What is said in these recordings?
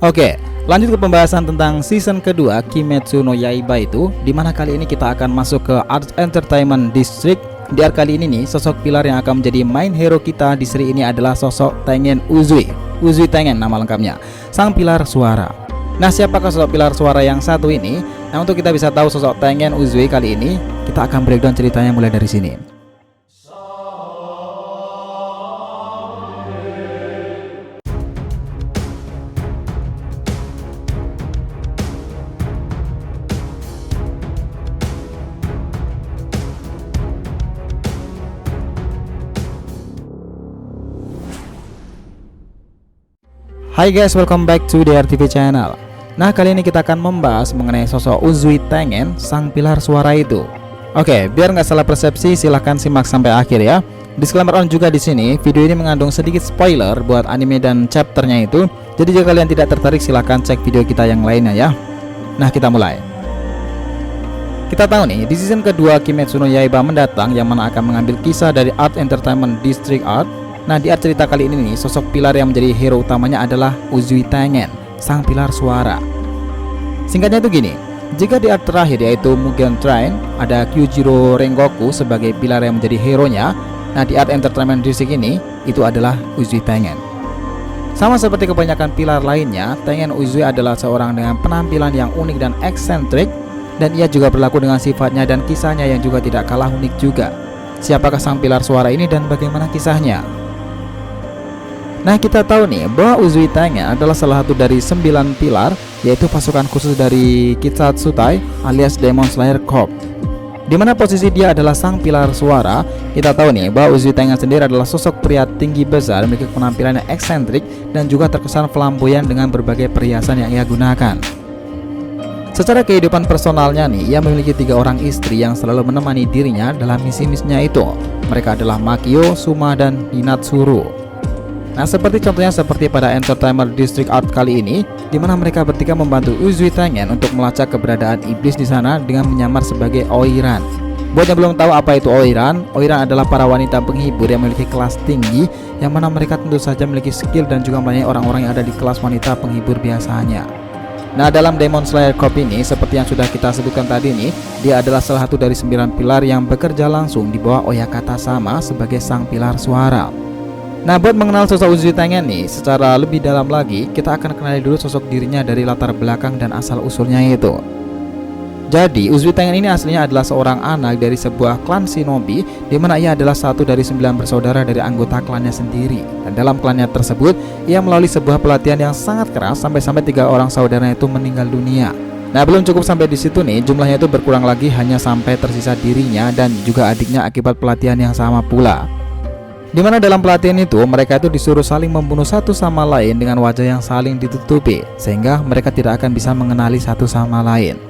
Oke, lanjut ke pembahasan tentang season kedua Kimetsu no Yaiba itu, dimana kali ini kita akan masuk ke Art Entertainment District. Di arc kali ini nih, sosok pilar yang akan menjadi main hero kita di seri ini adalah sosok Tengen Uzui. Uzui Tengen nama lengkapnya, sang pilar suara. Nah, siapakah sosok pilar suara yang satu ini? Nah, untuk kita bisa tahu sosok Tengen Uzui kali ini, kita akan breakdown ceritanya mulai dari sini. Hai guys, welcome back to DRTV channel. Nah, kali ini kita akan membahas mengenai sosok Uzui Tengen, sang pilar suara itu. Oke, biar nggak salah persepsi, silahkan simak sampai akhir ya. Disclaimer on juga di sini, video ini mengandung sedikit spoiler buat anime dan chapternya itu. Jadi jika kalian tidak tertarik, silahkan cek video kita yang lainnya ya. Nah, kita mulai. Kita tahu nih, di season kedua Kimetsu no Yaiba mendatang, yang mana akan mengambil kisah dari Art Entertainment District Art. Nah, di art cerita kali ini nih, sosok pilar yang menjadi hero utamanya adalah Uzui Tengen, sang pilar suara. Singkatnya itu gini, jika di art terakhir yaitu Mugen Train, ada Kyujiro Rengoku sebagai pilar yang menjadi hero-nya. Nah, di Art Entertainment District ini, itu adalah Uzui Tengen. Sama seperti kebanyakan pilar lainnya, Tengen Uzui adalah seorang dengan penampilan yang unik dan eksentrik, dan ia juga berlaku dengan sifatnya dan kisahnya yang juga tidak kalah unik juga. Siapakah sang pilar suara ini dan bagaimana kisahnya? Nah, kita tahu nih bahwa Uzui Tengen adalah salah satu dari 9 pilar, yaitu pasukan khusus dari Kitsatsutai alias Demon Slayer Corps. Dimana posisi dia adalah sang pilar suara. Kita tahu nih bahwa Uzui Tengen sendiri adalah sosok pria tinggi besar, memiliki penampilan yang eksentrik dan juga terkesan flamboyan dengan berbagai perhiasan yang ia gunakan. Secara kehidupan personalnya nih, ia memiliki 3 orang istri yang selalu menemani dirinya dalam misi-misinya itu. Mereka adalah Makio, Suma, dan Hinatsuru. Nah, seperti contohnya seperti pada Entertainment District Art kali ini, di mana mereka bertiga membantu Uzui Tengen untuk melacak keberadaan iblis di sana dengan menyamar sebagai Oiran. Buat yang belum tahu apa itu Oiran, Oiran adalah para wanita penghibur yang memiliki kelas tinggi, yang mana mereka tentu saja memiliki skill dan juga melayani orang-orang yang ada di kelas wanita penghibur biasanya. Nah, dalam Demon Slayer Corps ini, seperti yang sudah kita sebutkan tadi nih, dia adalah salah satu dari 9 pilar yang bekerja langsung di bawah Oyakata Sama sebagai sang pilar suara. Nah, buat mengenal sosok Uzui Tengen nih secara lebih dalam lagi, kita akan kenali dulu sosok dirinya dari latar belakang dan asal usulnya itu. Jadi, Uzui Tengen ini aslinya adalah seorang anak dari sebuah klan shinobi, di mana ia adalah satu dari 9 bersaudara dari anggota klannya sendiri. Dan dalam klannya tersebut, ia melalui sebuah pelatihan yang sangat keras sampai-sampai 3 orang saudaranya itu meninggal dunia. Nah, belum cukup sampai di situ nih, jumlahnya itu berkurang lagi hanya sampai tersisa dirinya dan juga adiknya akibat pelatihan yang sama pula. Dimana dalam pelatihan itu mereka itu disuruh saling membunuh satu sama lain dengan wajah yang saling ditutupi, sehingga mereka tidak akan bisa mengenali satu sama lain.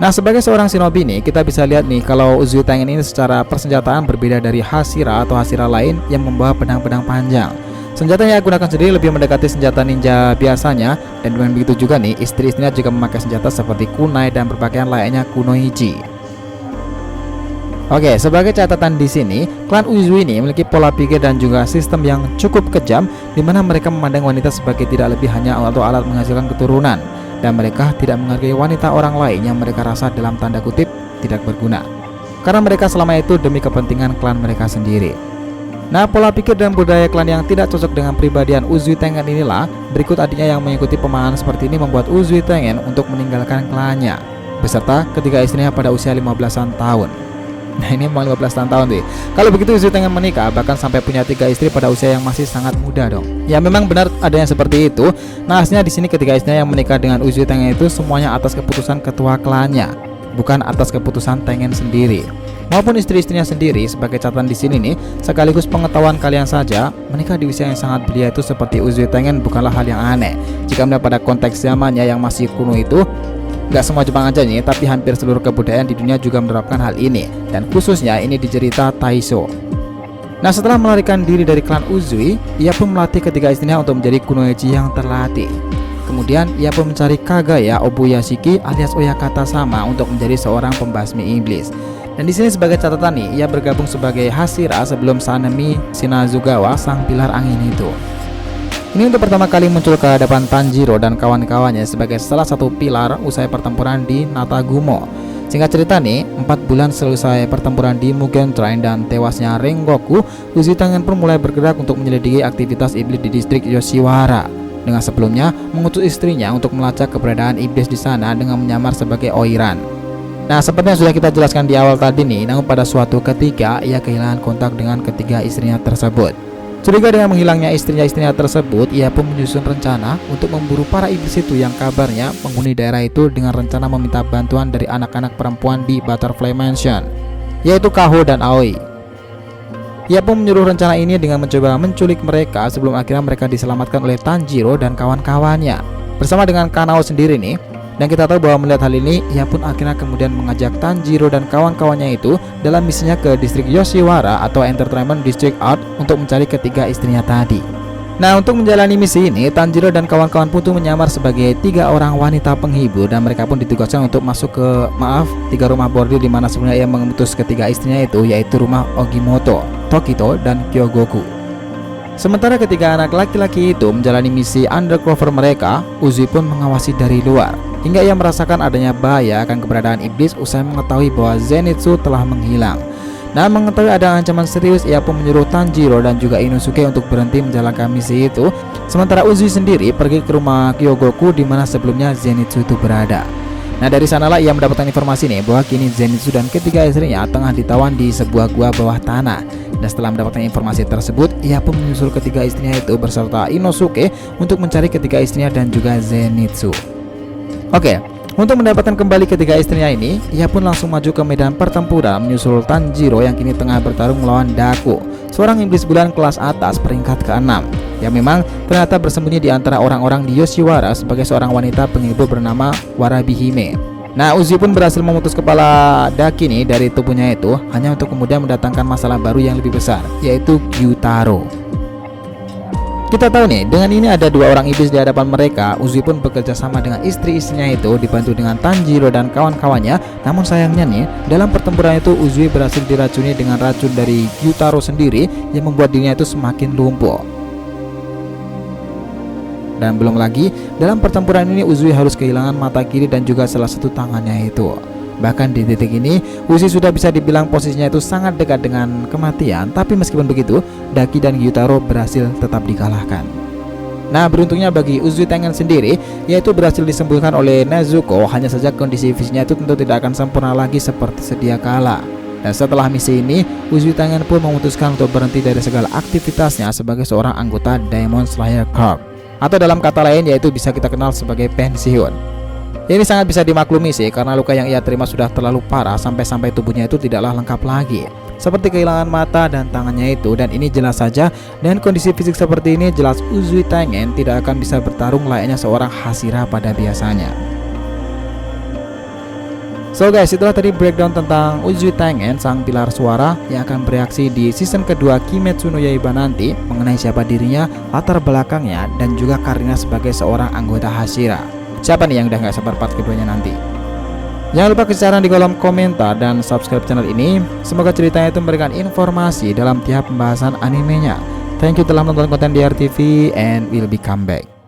Nah, sebagai seorang shinobi nih, kita bisa lihat nih kalau Uzui Tengen ini secara persenjataan berbeda dari Hashira atau Hashira lain yang membawa pedang-pedang panjang. Senjata yang digunakan sendiri lebih mendekati senjata ninja biasanya, dan dengan begitu juga nih istri-istrinya juga memakai senjata seperti kunai dan berpakaian layaknya kunoichi. Oke, sebagai catatan di sini, klan Uzui ini memiliki pola pikir dan juga sistem yang cukup kejam, di mana mereka memandang wanita sebagai tidak lebih hanya atau alat menghasilkan keturunan, dan mereka tidak menghargai wanita orang lain yang mereka rasa dalam tanda kutip tidak berguna, karena mereka selama itu demi kepentingan klan mereka sendiri. Nah, pola pikir dan budaya klan yang tidak cocok dengan pribadian Uzui Tengen inilah, berikut adiknya yang mengikuti pemahaman seperti ini membuat Uzui Tengen untuk meninggalkan klannya beserta ketiga istrinya pada usia 15-an tahun. Nah, ini memang 15 tahun sih. Kalau begitu Uzui Tengen menikah bahkan sampai punya 3 istri pada usia yang masih sangat muda dong. Ya, memang benar ada yang seperti itu. Nah, aslinya di sini ketiga istrinya yang menikah dengan Uzui Tengen itu semuanya atas keputusan ketua klannya, bukan atas keputusan Tengen sendiri. Maupun istri-istrinya sendiri. Sebagai catatan di sini nih, sekaligus pengetahuan kalian saja, menikah di usia yang sangat belia itu seperti Uzui Tengen bukanlah hal yang aneh. Jika melihat pada konteks zamannya yang masih kuno itu, gak semua Jepang aja nih, tapi hampir seluruh kebudayaan di dunia juga menerapkan hal ini, dan khususnya ini di cerita Taisho. Nah, setelah melarikan diri dari klan Uzui, ia pun melatih ketiga istrinya untuk menjadi kunoichi yang terlatih. Kemudian ia pun mencari Kagaya Obuyashiki alias Oyakata Sama untuk menjadi seorang pembasmi iblis. Dan di sini sebagai catatan nih, ia bergabung sebagai Hashira sebelum Sanemi Shinazugawa sang pilar angin itu. Ini untuk pertama kali muncul ke hadapan Tanjiro dan kawan-kawannya sebagai salah satu pilar usai pertempuran di Natagumo. Singkat cerita nih, 4 bulan selesai pertempuran di Mugen Train dan tewasnya Rengoku, Uzui Tengen pun mulai bergerak untuk menyelidiki aktivitas iblis di distrik Yoshiwara. Dengan sebelumnya mengutus istrinya untuk melacak keberadaan iblis di sana dengan menyamar sebagai Oiran. Nah, seperti yang sudah kita jelaskan di awal tadi nih, namun pada suatu ketika ia kehilangan kontak dengan ketiga istrinya tersebut. Curiga dengan menghilangnya istrinya tersebut, ia pun menyusun rencana untuk memburu para iblis itu yang kabarnya menghuni daerah itu dengan rencana meminta bantuan dari anak-anak perempuan di Butterfly Mansion, yaitu Kaho dan Aoi. Ia pun menyuruh rencana ini dengan mencoba menculik mereka sebelum akhirnya mereka diselamatkan oleh Tanjiro dan kawan-kawannya. Bersama dengan Kanao sendiri nih. Dan kita tahu bahwa melihat hal ini, ia pun akhirnya kemudian mengajak Tanjiro dan kawan-kawannya itu dalam misinya ke distrik Yoshiwara atau Entertainment District Art untuk mencari ketiga istrinya tadi. Nah, untuk menjalani misi ini, Tanjiro dan kawan-kawan pun menyamar sebagai 3 orang wanita penghibur dan mereka pun ditugaskan untuk masuk ke 3 rumah bordil di mana sebenarnya ia mengutus ketiga istrinya itu, yaitu rumah Ogimoto, Tokito, dan Kyogoku. Sementara ketiga anak laki-laki itu menjalani misi undercover mereka, Uzui pun mengawasi dari luar hingga ia merasakan adanya bahaya akan keberadaan iblis usai mengetahui bahwa Zenitsu telah menghilang. Nah, mengetahui ada ancaman serius, ia pun menyuruh Tanjiro dan juga Inosuke untuk berhenti menjalankan misi itu. Sementara Uzui sendiri pergi ke rumah Kyogoku di mana sebelumnya Zenitsu itu berada. Nah, dari sanalah ia mendapatkan informasi nih bahwa kini Zenitsu dan ketiga istrinya tengah ditawan di sebuah gua bawah tanah. Dan setelah mendapatkan informasi tersebut, ia pun menyusul ketiga istrinya itu beserta Inosuke untuk mencari ketiga istrinya dan juga Zenitsu. Oke, untuk mendapatkan kembali ketiga istrinya ini, ia pun langsung maju ke medan pertempuran menyusul Tanjiro yang kini tengah bertarung melawan Daku, seorang iblis bulan kelas atas peringkat ke-6 yang memang ternyata bersembunyi di antara orang-orang di Yoshiwara sebagai seorang wanita penghibur bernama Warabihime. Nah, Uzui pun berhasil memutus kepala Daki nih dari tubuhnya itu hanya untuk kemudian mendatangkan masalah baru yang lebih besar, yaitu Gyutaro. Kita tahu nih, dengan ini ada 2 orang iblis di hadapan mereka. Uzui pun bekerja sama dengan istri-istrinya itu dibantu dengan Tanjiro dan kawan-kawannya. Namun sayangnya nih, dalam pertempuran itu Uzui berhasil diracuni dengan racun dari Gyutaro sendiri yang membuat dirinya itu semakin lumpuh. Dan belum lagi, dalam pertempuran ini Uzui harus kehilangan mata kiri dan juga salah satu tangannya itu. Bahkan di titik ini, Uzui sudah bisa dibilang posisinya itu sangat dekat dengan kematian. Tapi meskipun begitu, Daki dan Gyutaro berhasil tetap dikalahkan. Nah, beruntungnya bagi Uzui Tengen sendiri, yaitu berhasil disembuhkan oleh Nezuko. Hanya saja kondisi fisiknya itu tentu tidak akan sempurna lagi seperti sedia kala. Dan setelah misi ini, Uzui Tengen pun memutuskan untuk berhenti dari segala aktivitasnya sebagai seorang anggota Demon Slayer Corps, atau dalam kata lain yaitu bisa kita kenal sebagai pensiun. Ini sangat bisa dimaklumi sih, karena luka yang ia terima sudah terlalu parah sampai-sampai tubuhnya itu tidaklah lengkap lagi, seperti kehilangan mata dan tangannya itu. Dan ini jelas saja, dengan kondisi fisik seperti ini jelas Uzui Tengen tidak akan bisa bertarung layaknya seorang Hashira pada biasanya. So guys, itulah tadi breakdown tentang Uzui Tengen, sang pilar suara yang akan bereaksi di season kedua Kimetsu no Yaiba nanti, mengenai siapa dirinya, latar belakangnya, dan juga karirnya sebagai seorang anggota Hashira. Siapa nih yang udah gak sabar part keduanya nanti? Jangan lupa kasih saran di kolom komentar dan subscribe channel ini. Semoga ceritanya itu memberikan informasi dalam tiap pembahasan animenya. Thank you telah menonton konten DR TV and we'll be come back.